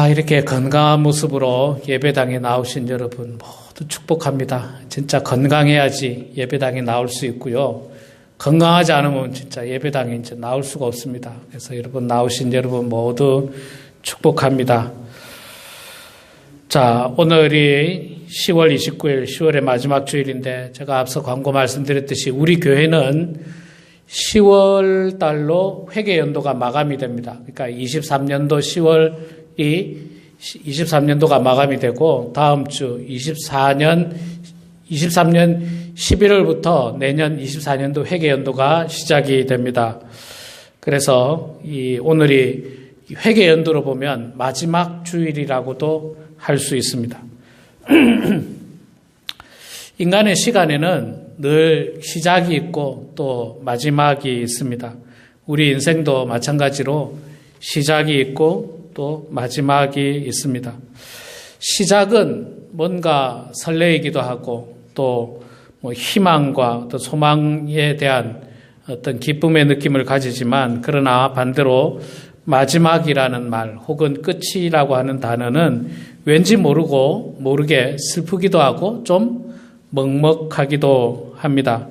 이렇게 건강한 모습으로 예배당에 나오신 여러분 모두 축복합니다. 진짜 건강해야지 예배당에 나올 수 있고요. 건강하지 않으면 진짜 예배당에 이제 나올 수가 없습니다. 그래서 여러분 나오신 여러분 모두 축복합니다. 자, 오늘이 10월 29일, 10월의 마지막 주일인데 제가 앞서 광고 말씀드렸듯이 우리 교회는 10월 달로 회계 연도가 마감이 됩니다. 그러니까 23년도 10월이 23년도가 마감이 되고 다음 주 23년 11월부터 내년 24년도 회계 연도가 시작이 됩니다. 그래서 오늘이 회계 연도로 보면 마지막 주일이라고도 할 수 있습니다. 인간의 시간에는 늘 시작이 있고 또 마지막이 있습니다. 우리 인생도 마찬가지로 시작이 있고 또 마지막이 있습니다. 시작은 뭔가 설레이기도 하고 또 희망과 또 소망에 대한 어떤 기쁨의 느낌을 가지지만 그러나 반대로 마지막이라는 말 혹은 끝이라고 하는 단어는 왠지 모르게 슬프기도 하고 좀 먹먹하기도 합니다.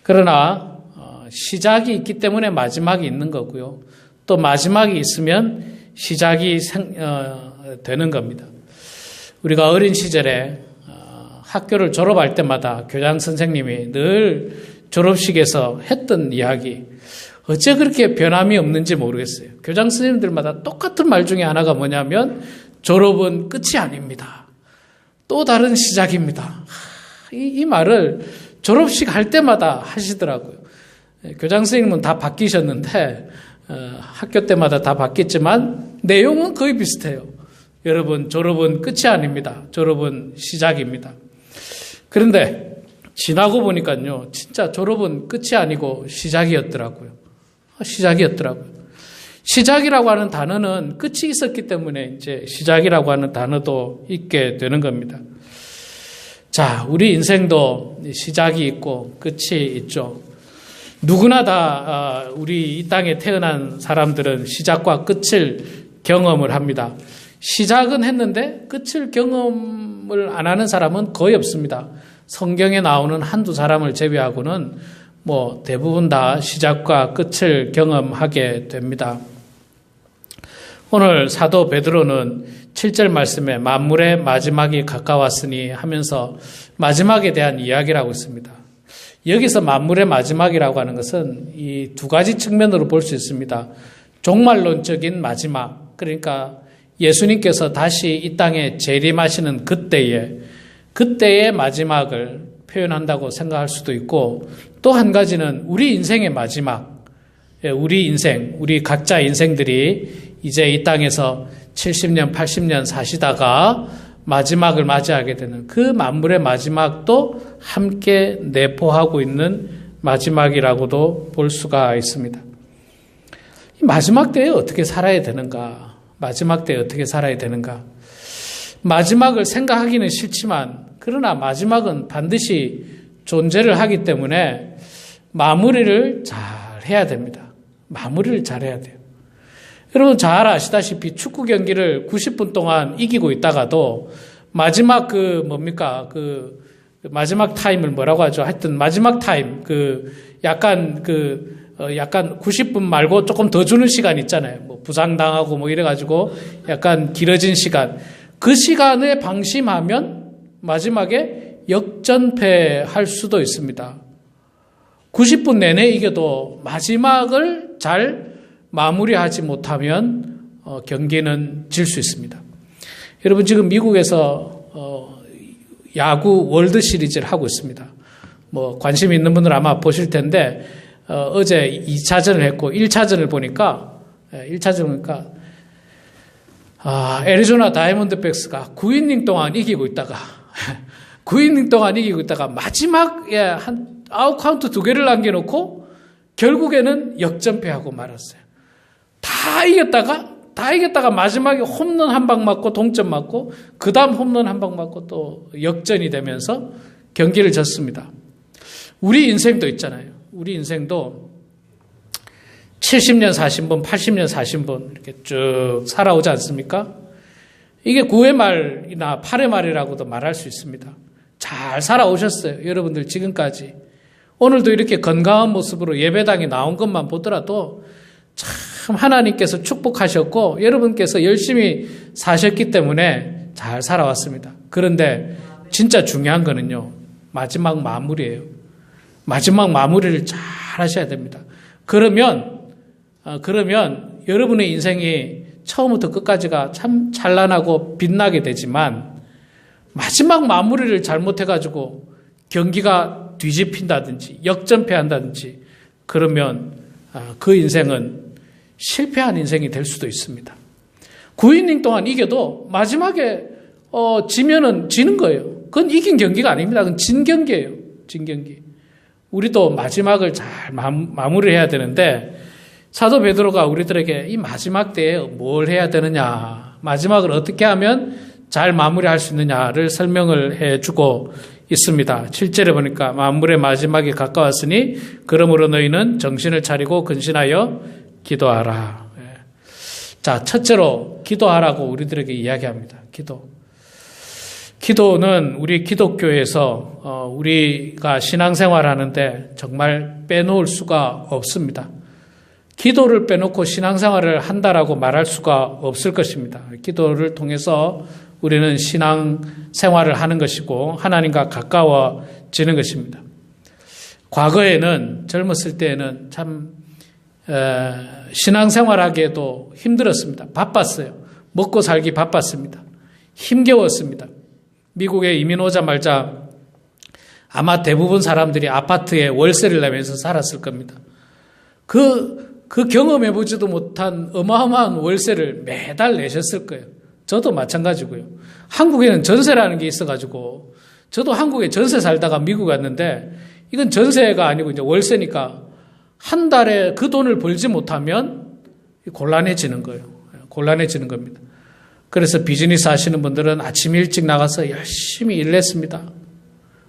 그러나 시작이 있기 때문에 마지막이 있는 거고요. 또 마지막이 있으면 시작이 되는 겁니다. 우리가 어린 시절에 학교를 졸업할 때마다 교장 선생님이 늘 졸업식에서 했던 이야기, 어째 그렇게 변함이 없는지 모르겠어요. 교장 선생님들마다 똑같은 말 중에 하나가 뭐냐면 졸업은 끝이 아닙니다. 또 다른 시작입니다. 이 말을 졸업식 할 때마다 하시더라고요. 교장 선생님은 다 바뀌셨는데 학교 때마다 다 바뀌었지만 내용은 거의 비슷해요. 여러분, 졸업은 끝이 아닙니다. 졸업은 시작입니다. 그런데 지나고 보니까요, 진짜 졸업은 끝이 아니고 시작이었더라고요. 시작이라고 하는 단어는 끝이 있었기 때문에 이제 시작이라고 하는 단어도 있게 되는 겁니다. 자, 우리 인생도 시작이 있고 끝이 있죠. 누구나 다 우리 이 땅에 태어난 사람들은 시작과 끝을 경험을 합니다. 시작은 했는데 끝을 경험을 안 하는 사람은 거의 없습니다. 성경에 나오는 한두 사람을 제외하고는 대부분 다 시작과 끝을 경험하게 됩니다. 오늘 사도 베드로는 7절 말씀에 만물의 마지막이 가까웠으니 하면서 마지막에 대한 이야기를 하고 있습니다. 여기서 만물의 마지막이라고 하는 것은 이 두 가지 측면으로 볼 수 있습니다. 종말론적인 마지막, 그러니까 예수님께서 다시 이 땅에 재림하시는 그때의 마지막을 표현한다고 생각할 수도 있고, 또 한 가지는 우리 인생의 마지막, 우리 각자 인생들이 이제 이 땅에서 70년, 80년 사시다가 마지막을 맞이하게 되는 그 만물의 마지막도 함께 내포하고 있는 마지막이라고도 볼 수가 있습니다. 마지막 때에 어떻게 살아야 되는가? 마지막을 생각하기는 싫지만 그러나 마지막은 반드시 존재를 하기 때문에 마무리를 잘 해야 됩니다. 여러분 잘 아시다시피 축구 경기를 90분 동안 이기고 있다가도 마지막 마지막 타임을 뭐라고 하죠? 하여튼 마지막 타임 약간 90분 말고 조금 더 주는 시간 있잖아요. 부상당하고 이래가지고 약간 길어진 시간. 그 시간에 방심하면 마지막에 역전패할 수도 있습니다. 90분 내내 이겨도 마지막을 잘 마무리하지 못하면 경기는 질 수 있습니다. 여러분 지금 미국에서 야구 월드 시리즈를 하고 있습니다. 관심 있는 분들 아마 보실 텐데 어제 2차전을 했고 1차전을 보니까 애리조나 다이아몬드백스가 9이닝 동안 이기고 있다가 마지막에 한 아웃카운트 2개를 남겨놓고 결국에는 역전패하고 말았어요. 다 이겼다가 마지막에 홈런 한 방 맞고 동점 맞고 그 다음 홈런 한 방 맞고 또 역전이 되면서 경기를 졌습니다. 우리 인생도 있잖아요. 우리 인생도 70년 사신 분, 80년 사신 분 이렇게 쭉 살아오지 않습니까? 이게 9회 말이나 8회 말이라고도 말할 수 있습니다. 잘 살아오셨어요. 여러분들 지금까지. 오늘도 이렇게 건강한 모습으로 예배당에 나온 것만 보더라도 참 하나님께서 축복하셨고 여러분께서 열심히 사셨기 때문에 잘 살아왔습니다. 그런데 진짜 중요한 거는요. 마지막 마무리예요. 마지막 마무리를 잘 하셔야 됩니다. 그러면 여러분의 인생이 처음부터 끝까지가 참 찬란하고 빛나게 되지만 마지막 마무리를 잘못해가지고 경기가 뒤집힌다든지 역전패한다든지 그러면 그 인생은 실패한 인생이 될 수도 있습니다. 9이닝 동안 이겨도 마지막에 지면은 지는 거예요. 그건 이긴 경기가 아닙니다. 그건 진 경기예요. 진 경기. 우리도 마지막을 잘 마무리해야 되는데 사도 베드로가 우리들에게 이 마지막 때에 뭘 해야 되느냐, 마지막을 어떻게 하면 잘 마무리할 수 있느냐를 설명을 해주고 있습니다. 7절에 보니까 만물의 마지막이 가까웠으니 그러므로 너희는 정신을 차리고 근신하여 기도하라. 자, 첫째로 기도하라고 우리들에게 이야기합니다. 기도는 우리 기독교에서 우리가 신앙생활하는데 정말 빼놓을 수가 없습니다. 기도를 빼놓고 신앙생활을 한다라고 말할 수가 없을 것입니다. 기도를 통해서 우리는 신앙생활을 하는 것이고 하나님과 가까워지는 것입니다. 과거에는 젊었을 때에는 참 신앙생활하기에도 힘들었습니다. 바빴어요. 먹고 살기 바빴습니다. 힘겨웠습니다. 미국에 이민 오자마자 아마 대부분 사람들이 아파트에 월세를 내면서 살았을 겁니다. 그 경험해보지도 못한 어마어마한 월세를 매달 내셨을 거예요. 저도 마찬가지고요. 한국에는 전세라는 게 있어가지고 저도 한국에 전세 살다가 미국 왔는데 이건 전세가 아니고 이제 월세니까 한 달에 그 돈을 벌지 못하면 곤란해지는 거예요. 곤란해지는 겁니다. 그래서 비즈니스 하시는 분들은 아침 일찍 나가서 열심히 일을 했습니다.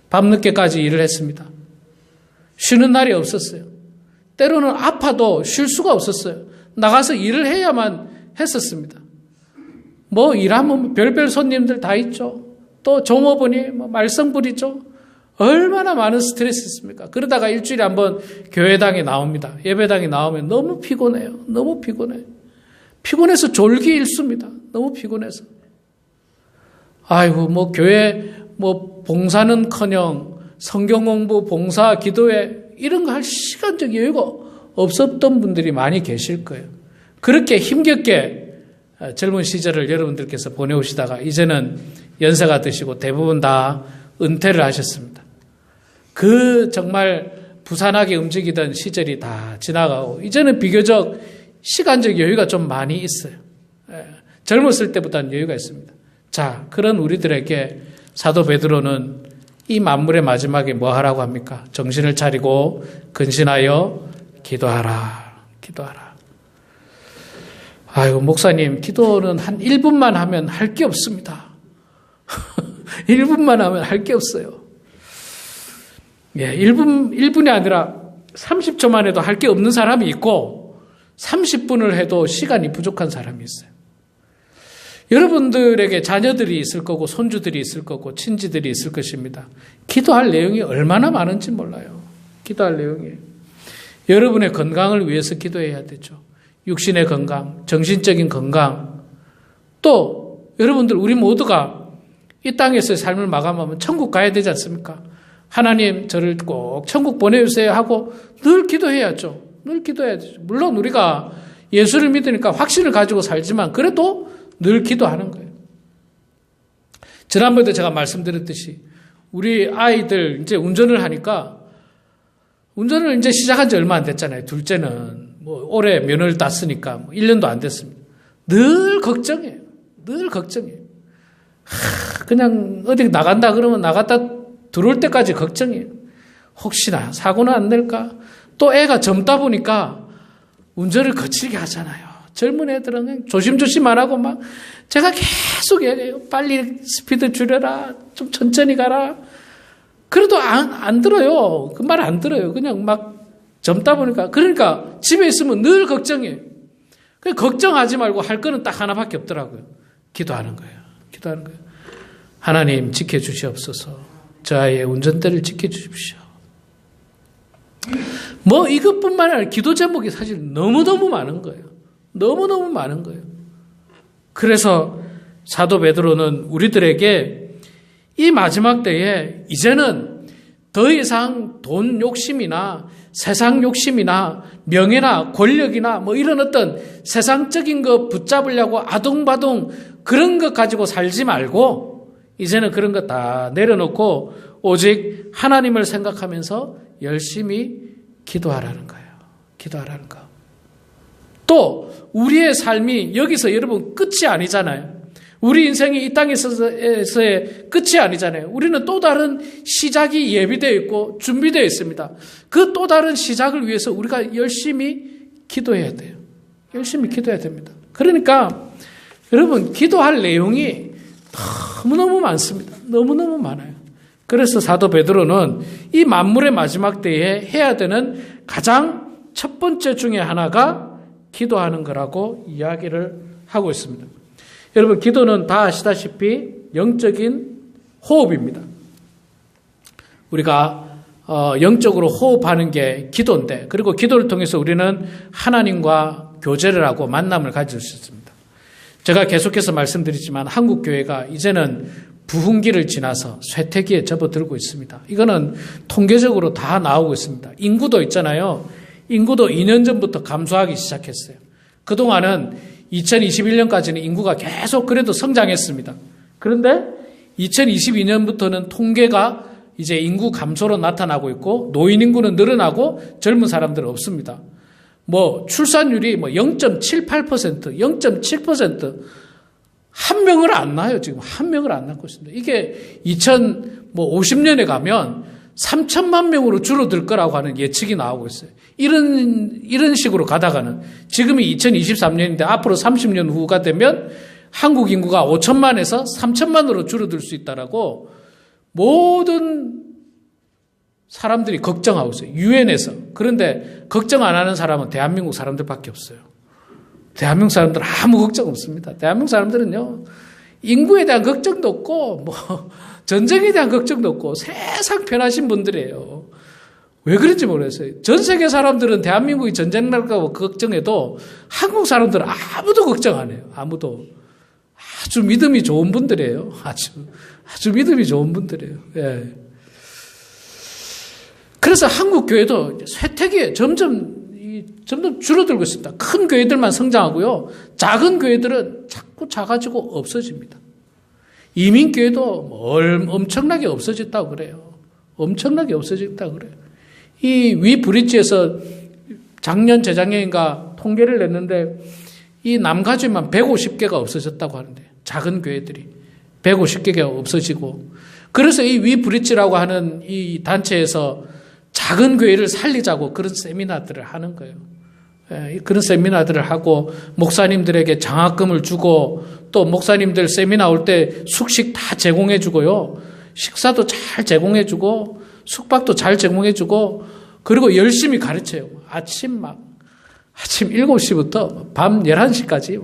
밤늦게까지 일을 했습니다. 쉬는 날이 없었어요. 때로는 아파도 쉴 수가 없었어요. 나가서 일을 해야만 했었습니다. 뭐 일하면 별별 손님들 다 있죠. 또 종업원이 말썽부리죠. 얼마나 많은 스트레스였습니까? 그러다가 일주일에 한번 교회당에 나옵니다. 예배당에 나오면 너무 피곤해요. 너무 피곤해요. 피곤해서 졸기 일쑤입니다. 너무 피곤해서. 아이고, 교회, 봉사는커녕 성경 공부, 봉사, 기도회, 이런 거 할 시간적 여유가 없었던 분들이 많이 계실 거예요. 그렇게 힘겹게 젊은 시절을 여러분들께서 보내오시다가 이제는 연세가 드시고 대부분 다 은퇴를 하셨습니다. 그 정말 부산하게 움직이던 시절이 다 지나가고 이제는 비교적 시간적 여유가 좀 많이 있어요. 젊었을 때보다는 여유가 있습니다. 자, 그런 우리들에게 사도 베드로는 이 만물의 마지막에 뭐 하라고 합니까? 정신을 차리고 근신하여 기도하라. 기도하라. 아이고, 목사님, 기도는 한 1분만 하면 할 게 없습니다. 1분만 하면 할 게 없어요. 예, 1분이 아니라 30초만 해도 할 게 없는 사람이 있고 30분을 해도 시간이 부족한 사람이 있어요. 여러분들에게 자녀들이 있을 거고 손주들이 있을 거고 친지들이 있을 것입니다. 기도할 내용이 얼마나 많은지 몰라요. 기도할 내용이. 여러분의 건강을 위해서 기도해야 되죠. 육신의 건강, 정신적인 건강. 또 여러분들 우리 모두가 이 땅에서의 삶을 마감하면 천국 가야 되지 않습니까? 하나님 저를 꼭 천국 보내주세요 하고 늘 기도해야죠. 늘 기도해야 되죠. 물론 우리가 예수를 믿으니까 확신을 가지고 살지만 그래도 늘 기도하는 거예요. 지난번에도 제가 말씀드렸듯이 우리 아이들 이제 운전을 하니까 운전을 이제 시작한 지 얼마 안 됐잖아요. 둘째는 올해 면허를 땄으니까 1년도 안 됐습니다. 늘 걱정해요. 늘 걱정해요. 그냥 어디 나간다 그러면 나갔다 들어올 때까지 걱정해요. 혹시나 사고는 안 낼까? 또 애가 젊다 보니까 운전을 거칠게 하잖아요. 젊은 애들은 그냥 조심조심 안 하고 막 제가 계속 얘기해요. 빨리 스피드 줄여라. 좀 천천히 가라. 그래도 안 들어요. 그 말 안 들어요. 그냥 막 젊다 보니까. 그러니까 집에 있으면 늘 걱정해요. 그냥 걱정하지 말고 할 거는 딱 하나밖에 없더라고요. 기도하는 거예요. 기도하는 거예요. 하나님 지켜주시옵소서. 저의 운전대를 지켜주십시오. 뭐 이것뿐만 아니라 기도 제목이 사실 너무너무 많은 거예요. 너무너무 많은 거예요. 그래서 사도 베드로는 우리들에게 이 마지막 때에 이제는 더 이상 돈 욕심이나 세상 욕심이나 명예나 권력이나 뭐 이런 어떤 세상적인 거 붙잡으려고 아둥바둥 그런 것 가지고 살지 말고 이제는 그런 거 다 내려놓고 오직 하나님을 생각하면서 열심히 기도하라는 거예요. 기도하라는 거. 또 우리의 삶이 여기서 여러분 끝이 아니잖아요. 우리 인생이 이 땅에서의 끝이 아니잖아요. 우리는 또 다른 시작이 예비되어 있고 준비되어 있습니다. 그 또 다른 시작을 위해서 우리가 열심히 기도해야 돼요. 열심히 기도해야 됩니다. 그러니까 여러분 기도할 내용이 너무너무 많습니다. 너무너무 많아요. 그래서 사도 베드로는 이 만물의 마지막 때에 해야 되는 가장 첫 번째 중에 하나가 기도하는 거라고 이야기를 하고 있습니다. 여러분 기도는 다 아시다시피 영적인 호흡입니다. 우리가 영적으로 호흡하는 게 기도인데 그리고 기도를 통해서 우리는 하나님과 교제를 하고 만남을 가질 수 있습니다. 제가 계속해서 말씀드리지만 한국 교회가 이제는 부흥기를 지나서 쇠퇴기에 접어들고 있습니다. 이거는 통계적으로 다 나오고 있습니다. 인구도 있잖아요. 인구도 2년 전부터 감소하기 시작했어요. 그동안은 2021년까지는 인구가 계속 그래도 성장했습니다. 그런데 2022년부터는 통계가 이제 인구 감소로 나타나고 있고 노인 인구는 늘어나고 젊은 사람들은 없습니다. 뭐 출산율이 뭐 0.78%, 0.7% 한 명을 안 낳아요. 지금 한 명을 안 낳고 있습니다. 이게 2050년에 가면 3천만 명으로 줄어들 거라고 하는 예측이 나오고 있어요. 이런 식으로 가다가는 지금이 2023년인데 앞으로 30년 후가 되면 한국 인구가 5천만에서 3천만으로 줄어들 수 있다라고 모든 사람들이 걱정하고 있어요. 유엔에서. 그런데 걱정 안 하는 사람은 대한민국 사람들밖에 없어요. 대한민국 사람들은 아무 걱정 없습니다. 대한민국 사람들은요, 인구에 대한 걱정도 없고, 뭐, 전쟁에 대한 걱정도 없고, 세상 편하신 분들이에요. 왜 그런지 모르겠어요. 전 세계 사람들은 대한민국이 전쟁 날까 걱정해도 한국 사람들은 아무도 걱정 안 해요. 아무도. 아주 믿음이 좋은 분들이에요. 아주 믿음이 좋은 분들이에요. 예. 그래서 한국 교회도 쇠퇴기에 점점 줄어들고 있습니다. 큰 교회들만 성장하고요. 작은 교회들은 자꾸 작아지고 없어집니다. 이민교회도 엄청나게 없어졌다고 그래요. 엄청나게 없어졌다고 그래요. 이 위 브릿지에서 작년, 재작년인가 통계를 냈는데 이 남가주에만 150개가 없어졌다고 하는데 작은 교회들이 150개가 없어지고 그래서 이 위 브릿지라고 하는 이 단체에서 작은 교회를 살리자고 그런 세미나들을 하는 거예요. 그런 세미나들을 하고 목사님들에게 장학금을 주고 또 목사님들 세미나 올 때 숙식 다 제공해 주고요. 식사도 잘 제공해 주고 숙박도 잘 제공해 주고 그리고 열심히 가르쳐요. 아침 7시부터 밤 11시까지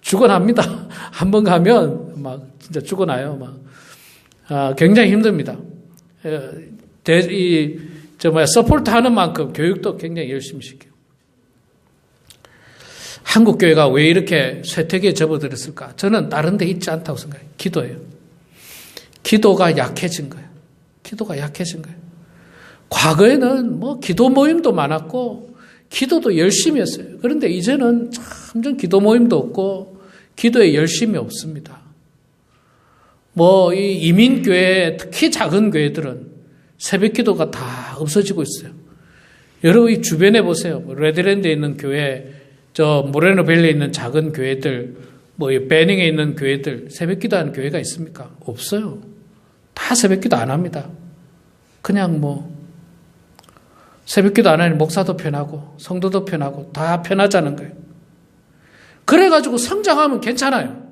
죽어납니다. 한번 가면 막 진짜 죽어나요. 굉장히 힘듭니다. 서포트 하는 만큼 교육도 굉장히 열심히 시켜요. 한국 교회가 왜 이렇게 쇠퇴기에 접어들었을까? 저는 다른 데 있지 않다고 생각해요. 기도예요. 기도가 약해진 거예요. 기도가 약해진 거예요. 과거에는 뭐 기도 모임도 많았고 기도도 열심히 했어요. 그런데 이제는 점점 기도 모임도 없고 기도에 열심이 없습니다. 이 이민교회 특히 작은 교회들은 새벽 기도가 다 없어지고 있어요. 여러분 이 주변에 보세요. 레드랜드에 있는 교회, 모레노밸리에 있는 작은 교회들, 베닝에 있는 교회들 새벽 기도하는 교회가 있습니까? 없어요. 다 새벽 기도 안 합니다. 그냥 새벽 기도 안 하니 목사도 편하고 성도도 편하고 다 편하자는 거예요. 그래가지고 성장하면 괜찮아요.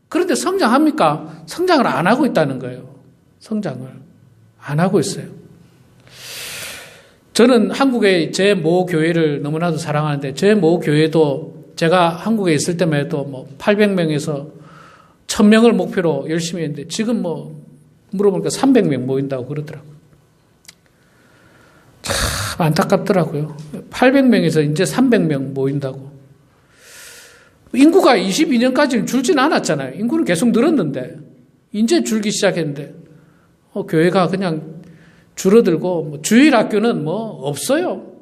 그런데 성장합니까? 성장을 안 하고 있다는 거예요. 성장을 안 하고 있어요. 저는 한국의 제 모 교회를 너무나도 사랑하는데 제 모 교회도 제가 한국에 있을 때만 해도 800명에서 1000명을 목표로 열심히 했는데 지금 물어보니까 300명 모인다고 그러더라고요. 참 안타깝더라고요. 800명에서 이제 300명 모인다고. 인구가 22년까지는 줄진 않았잖아요. 인구는 계속 늘었는데 이제 줄기 시작했는데 교회가 그냥 줄어들고 주일학교는 없어요.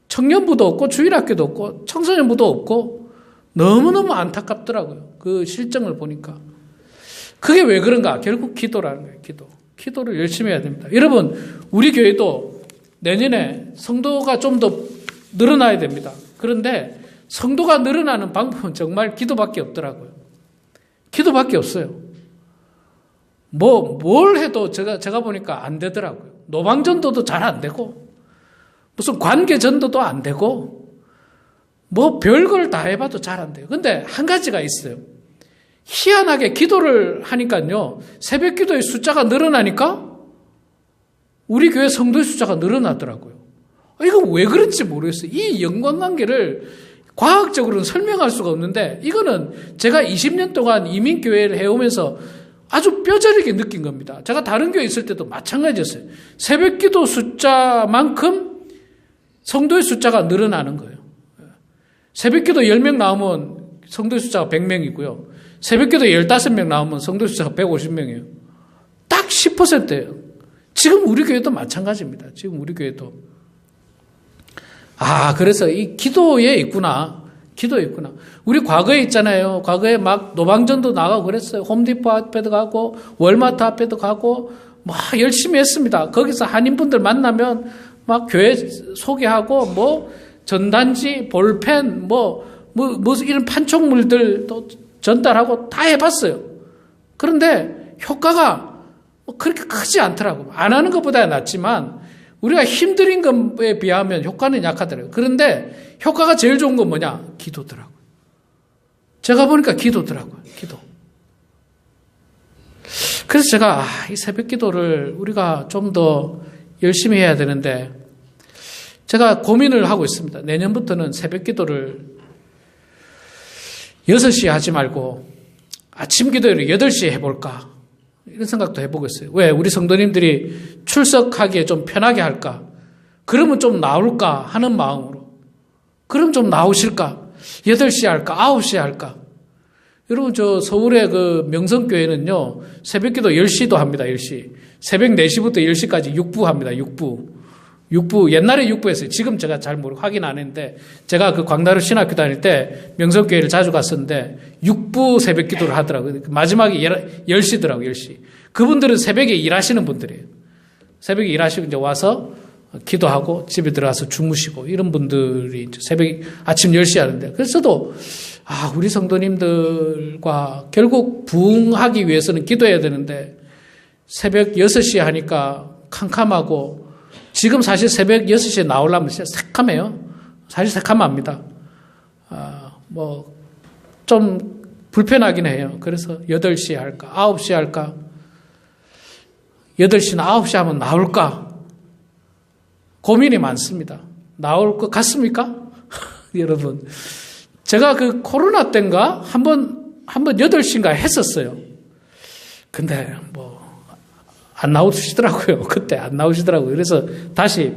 청년부도 없고 주일학교도 없고 청소년부도 없고 너무너무 안타깝더라고요. 그 실정을 보니까. 그게 왜 그런가? 결국 기도라는 거예요. 기도를 열심히 해야 됩니다. 여러분, 우리 교회도 내년에 성도가 좀 더 늘어나야 됩니다. 그런데 성도가 늘어나는 방법은 정말 기도밖에 없더라고요. 기도밖에 없어요. 뭘 해도 제가 보니까 안 되더라고요. 노방전도도 잘 안 되고, 무슨 관계전도도 안 되고, 별걸 다 해봐도 잘 안 돼요. 근데 한 가지가 있어요. 희한하게 기도를 하니까요, 새벽 기도의 숫자가 늘어나니까 우리 교회 성도의 숫자가 늘어나더라고요. 이건 왜 그런지 모르겠어요. 이 연관관계를 과학적으로는 설명할 수가 없는데 이거는 제가 20년 동안 이민교회를 해오면서 아주 뼈저리게 느낀 겁니다. 제가 다른 교회 있을 때도 마찬가지였어요. 새벽 기도 숫자만큼 성도의 숫자가 늘어나는 거예요. 새벽 기도 10명 나오면 성도의 숫자가 100명이고요. 새벽 기도 15명 나오면 성도의 숫자가 150명이에요. 딱 10%예요. 지금 우리 교회도 마찬가지입니다. 지금 우리 교회도. 그래서 이 기도에 있구나. 우리 과거에 있잖아요. 과거에 막 노방전도 나가고 그랬어요. 홈디포 앞에도 가고, 월마트 앞에도 가고, 열심히 했습니다. 거기서 한인분들 만나면 막 교회 소개하고, 전단지, 볼펜, 이런 판촉물들 또 전달하고 다 해봤어요. 그런데 효과가 그렇게 크지 않더라고요. 안 하는 것보다 낫지만, 우리가 힘들인 것에 비하면 효과는 약하더라고요. 그런데 효과가 제일 좋은 건 뭐냐? 기도더라고요. 제가 보니까 기도더라고요. 기도. 그래서 제가 이 새벽 기도를 우리가 좀 더 열심히 해야 되는데 제가 고민을 하고 있습니다. 내년부터는 새벽 기도를 6시에 하지 말고 아침 기도를 8시에 해볼까? 이런 생각도 해보고 있어요. 왜? 우리 성도님들이 출석하기에 좀 편하게 할까? 그러면 좀 나올까 하는 마음으로. 그럼 좀 나오실까? 8시에 할까? 9시에 할까? 여러분, 저 서울의 그 명성교회는요, 새벽 기도 10시도 합니다, 10시. 새벽 4시부터 10시까지 6부 합니다, 6부. 옛날에 6부 했어요. 지금 제가 잘 모르고 확인 안 했는데, 제가 그 광나루 신학교 다닐 때 명성교회를 자주 갔었는데, 6부 새벽 기도를 하더라고요. 마지막에 10시더라고요, 10시. 그분들은 새벽에 일하시는 분들이에요. 새벽에 일하시고 이제 와서 기도하고 집에 들어가서 주무시고 이런 분들이 아침 10시에 하는데, 그래서도, 우리 성도님들과 결국 부흥하기 위해서는 기도해야 되는데, 새벽 6시에 하니까 캄캄하고, 지금 사실 새벽 6시에 나오려면 진짜 새카매요. 사실 새카합니다. 좀 불편하긴 해요. 그래서 8시에 할까? 9시에 할까? 8시나 9시 하면 나올까? 고민이 많습니다. 나올 것 같습니까? 여러분. 제가 그 코로나 때인가? 한번 8시인가 했었어요. 근데 안 나오시더라고요. 그때 안 나오시더라고요. 그래서 다시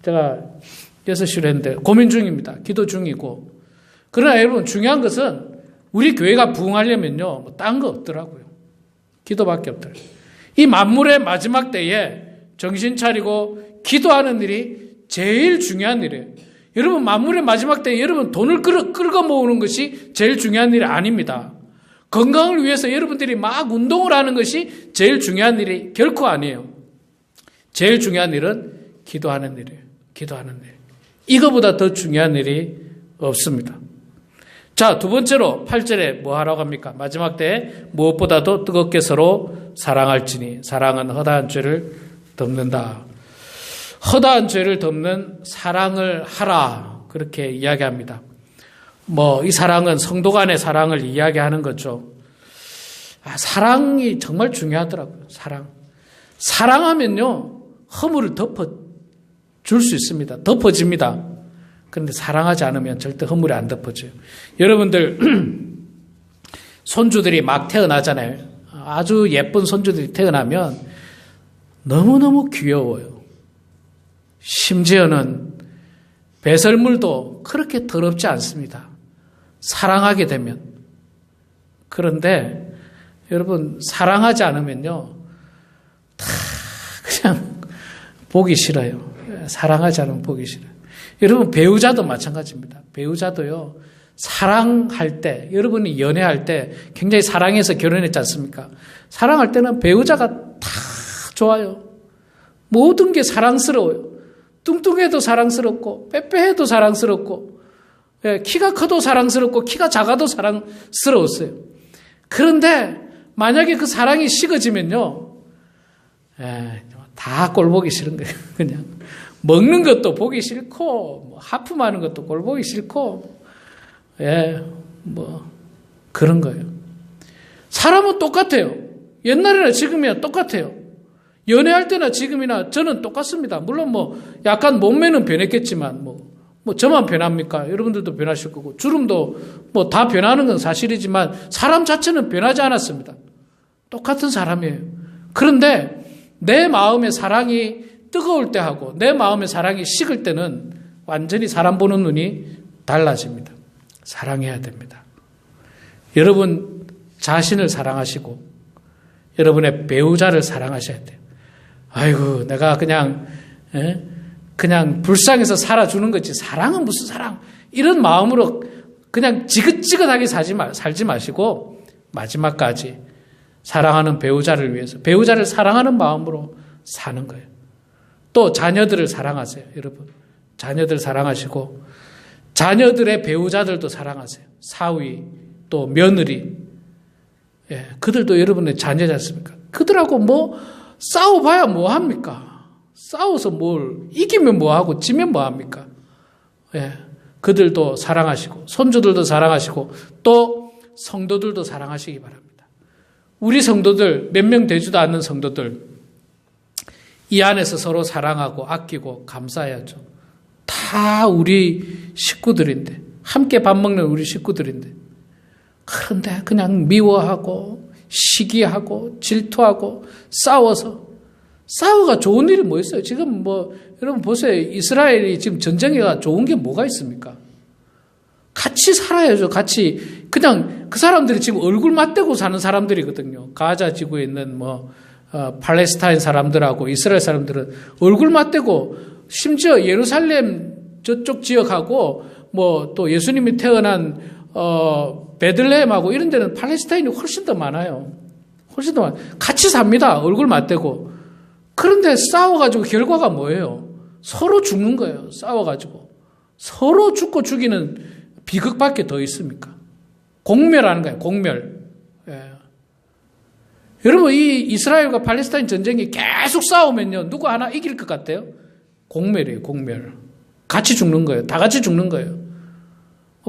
제가 6시로 했는데 고민 중입니다. 기도 중이고. 그러나 여러분 중요한 것은 우리 교회가 부흥하려면요. 딴 거 없더라고요. 기도밖에 없더라고요. 이 만물의 마지막 때에 정신 차리고 기도하는 일이 제일 중요한 일이에요. 여러분 만물의 마지막 때에 여러분 돈을 끌어 모으는 것이 제일 중요한 일이 아닙니다. 건강을 위해서 여러분들이 막 운동을 하는 것이 제일 중요한 일이 결코 아니에요. 제일 중요한 일은 기도하는 일이에요. 기도하는 일. 이거보다 더 중요한 일이 없습니다. 자, 두 번째로 8절에 뭐 하라고 합니까? 마지막 때에 무엇보다도 뜨겁게 서로 사랑할지니 사랑은 허다한 죄를 덮는다. 허다한 죄를 덮는 사랑을 하라. 그렇게 이야기합니다. 이 사랑은 성도 간의 사랑을 이야기하는 거죠. 사랑이 정말 중요하더라고요. 사랑하면요, 허물을 덮어줄 수 있습니다. 덮어집니다. 그런데 사랑하지 않으면 절대 허물이 안 덮어져요. 여러분들, 손주들이 막 태어나잖아요. 아주 예쁜 손주들이 태어나면 너무너무 귀여워요. 심지어는 배설물도 그렇게 더럽지 않습니다. 사랑하게 되면. 그런데 여러분 사랑하지 않으면요. 다 그냥 보기 싫어요. 사랑하지 않으면 보기 싫어요. 여러분 배우자도 마찬가지입니다. 배우자도요. 사랑할 때 여러분이 연애할 때 굉장히 사랑해서 결혼했지 않습니까? 사랑할 때는 배우자가 다 좋아요. 모든 게 사랑스러워요. 뚱뚱해도 사랑스럽고 빼빼해도 사랑스럽고 키가 커도 사랑스럽고 키가 작아도 사랑스러웠어요. 그런데 만약에 그 사랑이 식어지면요. 다 꼴보기 싫은 거예요. 그냥 먹는 것도 보기 싫고 하품하는 것도 꼴보기 싫고 그런 거예요. 사람은 똑같아요. 옛날이나 지금이나 똑같아요. 연애할 때나 지금이나 저는 똑같습니다. 물론 약간 몸매는 변했겠지만 저만 변합니까? 여러분들도 변하실 거고 주름도 다 변하는 건 사실이지만 사람 자체는 변하지 않았습니다. 똑같은 사람이에요. 그런데 내 마음의 사랑이 뜨거울 때 하고 내 마음의 사랑이 식을 때는 완전히 사람 보는 눈이 달라집니다. 사랑해야 됩니다. 여러분 자신을 사랑하시고 여러분의 배우자를 사랑하셔야 돼요. 아이고 내가 그냥 불쌍해서 살아주는 거지 사랑은 무슨 사랑 이런 마음으로 그냥 지긋지긋하게 살지 마시고 마지막까지 사랑하는 배우자를 위해서 배우자를 사랑하는 마음으로 사는 거예요. 또 자녀들을 사랑하세요. 여러분 자녀들 사랑하시고 자녀들의 배우자들도 사랑하세요. 사위 또 며느리 그들도 여러분의 자녀지 않습니까? 그들하고 싸워봐야 뭐합니까? 싸워서 이기면 뭐하고 지면 뭐합니까? 그들도 사랑하시고 손주들도 사랑하시고 또 성도들도 사랑하시기 바랍니다. 우리 성도들 몇 명 되지도 않는 성도들 이 안에서 서로 사랑하고 아끼고 감사해야죠. 다 우리 식구들인데 함께 밥 먹는 우리 식구들인데 그런데 그냥 미워하고 시기하고 질투하고 싸워가 좋은 일이 뭐 있어요? 지금 여러분 보세요. 이스라엘이 지금 전쟁에가 좋은 게 뭐가 있습니까? 같이 살아야죠. 같이 그냥 그 사람들이 지금 얼굴 맞대고 사는 사람들이거든요. 가자 지구에 있는 팔레스타인 사람들하고 이스라엘 사람들은 얼굴 맞대고 심지어 예루살렘 저쪽 지역하고 또 예수님이 태어난 베들레헴하고 이런 데는 팔레스타인이 훨씬 더 많아요. 훨씬 더 많아요. 같이 삽니다. 얼굴 맞대고. 그런데 싸워가지고 결과가 뭐예요? 서로 죽는 거예요. 싸워가지고. 서로 죽고 죽이는 비극밖에 더 있습니까? 공멸하는 거예요. 공멸. 여러분 이 이스라엘과 팔레스타인 전쟁이 계속 싸우면요. 누구 하나 이길 것 같아요? 공멸이에요. 공멸. 같이 죽는 거예요. 다 같이 죽는 거예요.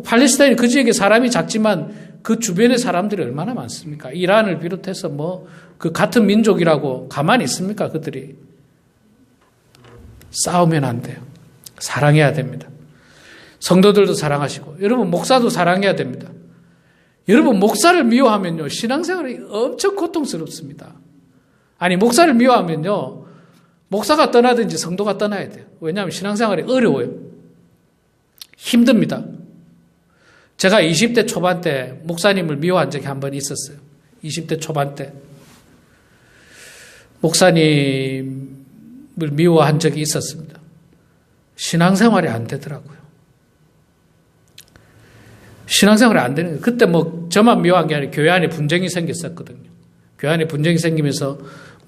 팔레스타인 그 지역에 사람이 작지만 그 주변에 사람들이 얼마나 많습니까? 이란을 비롯해서 그 같은 민족이라고 가만히 있습니까? 그들이. 싸우면 안 돼요. 사랑해야 됩니다. 성도들도 사랑하시고 여러분 목사도 사랑해야 됩니다. 여러분 목사를 미워하면요. 신앙생활이 엄청 고통스럽습니다. 아니 목사를 미워하면요. 목사가 떠나든지 성도가 떠나야 돼요. 왜냐하면 신앙생활이 어려워요. 힘듭니다. 제가 20대 초반 때 목사님을 미워한 적이 한 번 있었어요. 20대 초반 때. 목사님을 미워한 적이 있었습니다. 신앙생활이 안 되더라고요. 신앙생활이 안 되는 거예요. 그때 저만 미워한 게 아니라 교회 안에 분쟁이 생겼었거든요. 교회 안에 분쟁이 생기면서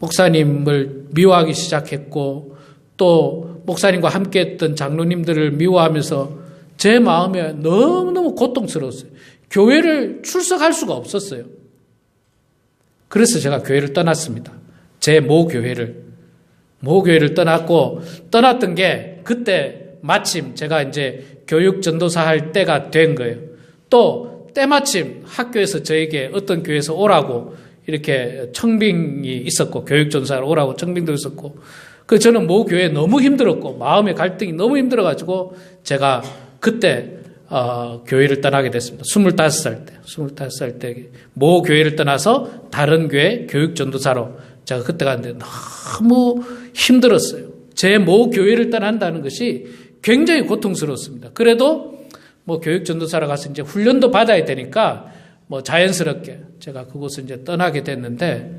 목사님을 미워하기 시작했고 또 목사님과 함께 했던 장로님들을 미워하면서 제 마음에 너무너무 고통스러웠어요. 교회를 출석할 수가 없었어요. 그래서 제가 교회를 떠났습니다. 제 모 교회를 떠났고 떠났던 게 그때 마침 제가 이제 교육 전도사 할 때가 된 거예요. 또 때마침 학교에서 저에게 어떤 교회에서 오라고 이렇게 청빙이 있었고 교육 전도사로 오라고 청빙도 있었고 저는 모 교회에 너무 힘들었고 마음의 갈등이 너무 힘들어가지고 제가 그때 교회를 떠나게 됐습니다. 25살 때 모 교회를 떠나서 다른 교회 교육전도사로 제가 그때 갔는데 너무 힘들었어요. 제 모 교회를 떠난다는 것이 굉장히 고통스러웠습니다. 그래도 뭐 교육전도사로 가서 이제 훈련도 받아야 되니까 뭐 자연스럽게 제가 그곳을 이제 떠나게 됐는데,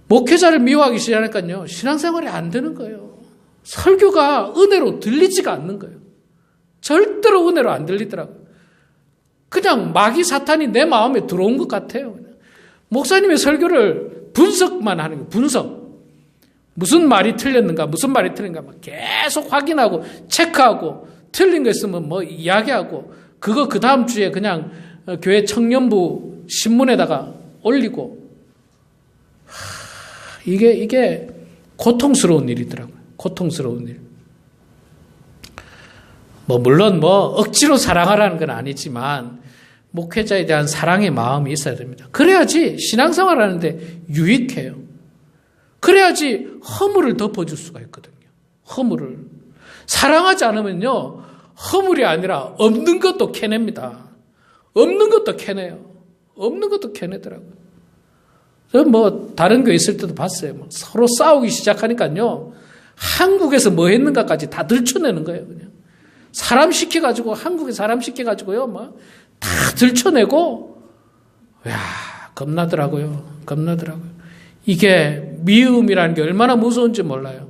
목회자를 미워하기 시작하니까요, 신앙생활이 안 되는 거예요. 설교가 은혜로 들리지가 않는 거예요. 절대로 은혜로 안 들리더라고요. 그냥 마귀 사탄이 내 마음에 들어온 것 같아요. 목사님의 설교를 분석만 하는 거예요. 분석. 무슨 말이 틀렸는가, 막 계속 확인하고 체크하고, 틀린 거 있으면 뭐 이야기하고, 그거 그 다음 주에 그냥 교회 청년부 신문에다가 올리고, 이게 고통스러운 일이더라고요. 고통스러운 일. 물론 억지로 사랑하라는 건 아니지만, 목회자에 대한 사랑의 마음이 있어야 됩니다. 그래야지 신앙생활 하는데 유익해요. 그래야지 허물을 덮어줄 수가 있거든요. 허물을. 사랑하지 않으면요, 허물이 아니라 없는 것도 캐냅니다. 없는 것도 캐내요. 없는 것도 캐내더라고요. 저는 다른 교회 있을 때도 봤어요. 서로 싸우기 시작하니까요, 한국에서 뭐 했는가까지 다 들춰내는 거예요, 그냥. 사람 시켜가지고, 한국에 사람 시켜가지고요, 다 들춰내고, 겁나더라고요. 이게 미움이라는 게 얼마나 무서운지 몰라요.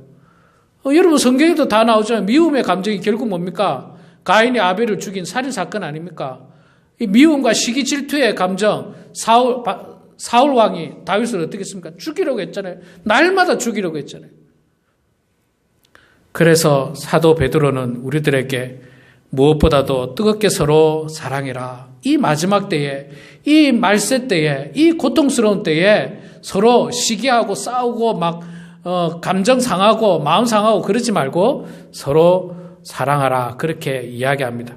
여러분, 성경에도 다 나오잖아요. 미움의 감정이 결국 뭡니까? 가인이 아벨을 죽인 살인사건 아닙니까? 이 미움과 시기 질투의 감정, 사울 왕이 다윗을 어떻게 했습니까? 죽이려고 했잖아요. 날마다 죽이려고 했잖아요. 그래서 사도 베드로는 우리들에게 무엇보다도 뜨겁게 서로 사랑해라. 이 마지막 때에, 이 말세 때에, 이 고통스러운 때에 서로 시기하고 싸우고 감정 상하고 마음 상하고 그러지 말고 서로 사랑하라. 그렇게 이야기합니다.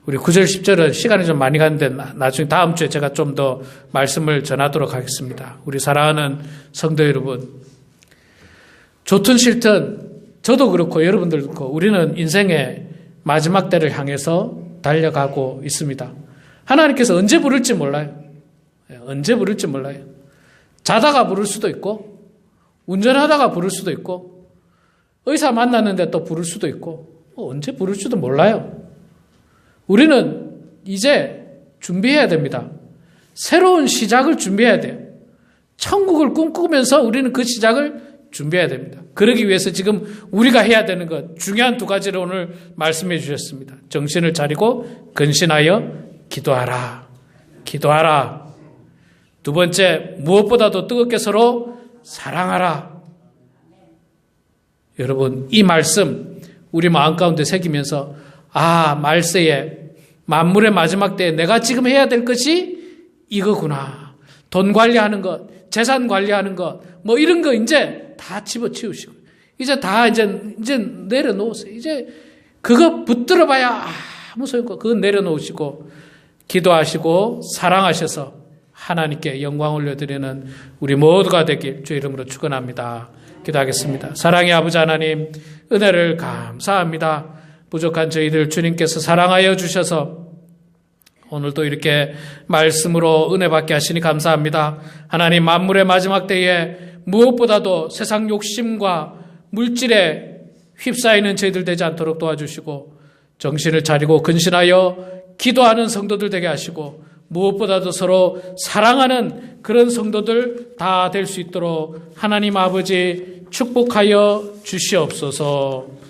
우리 9절, 10절은 시간이 좀 많이 갔는데 나중에 다음 주에 제가 좀 더 말씀을 전하도록 하겠습니다. 우리 사랑하는 성도 여러분, 좋든 싫든 저도 그렇고 여러분들도 그렇고 우리는 인생의 마지막 때를 향해서 달려가고 있습니다. 하나님께서 언제 부를지 몰라요. 언제 부를지 몰라요. 자다가 부를 수도 있고, 운전하다가 부를 수도 있고, 의사 만났는데 또 부를 수도 있고, 언제 부를지도 몰라요. 우리는 이제 준비해야 됩니다. 새로운 시작을 준비해야 돼요. 천국을 꿈꾸면서 우리는 그 시작을 준비해야 됩니다. 그러기 위해서 지금 우리가 해야 되는 것, 중요한 두 가지를 오늘 말씀해 주셨습니다. 정신을 차리고 근신하여 기도하라. 기도하라. 두 번째, 무엇보다도 뜨겁게 서로 사랑하라. 여러분, 이 말씀 우리 마음 가운데 새기면서, 말세에, 만물의 마지막 때에 내가 지금 해야 될 것이 이거구나. 돈 관리하는 것, 재산 관리하는 것, 이런 거 이제 다 집어치우시고, 이제 다 이제 내려놓으세요. 이제 그거 붙들어 봐야 아무 소용없고, 그거 내려놓으시고, 기도하시고, 사랑하셔서 하나님께 영광 올려드리는 우리 모두가 되길 주 이름으로 축원합니다. 기도하겠습니다. 사랑의 아버지 하나님, 은혜를 감사합니다. 부족한 저희들 주님께서 사랑하여 주셔서 오늘도 이렇게 말씀으로 은혜 받게 하시니 감사합니다. 하나님, 만물의 마지막 때에 무엇보다도 세상 욕심과 물질에 휩싸이는 저희들 되지 않도록 도와주시고, 정신을 차리고 근신하여 기도하는 성도들 되게 하시고, 무엇보다도 서로 사랑하는 그런 성도들 다 될 수 있도록 하나님 아버지 축복하여 주시옵소서.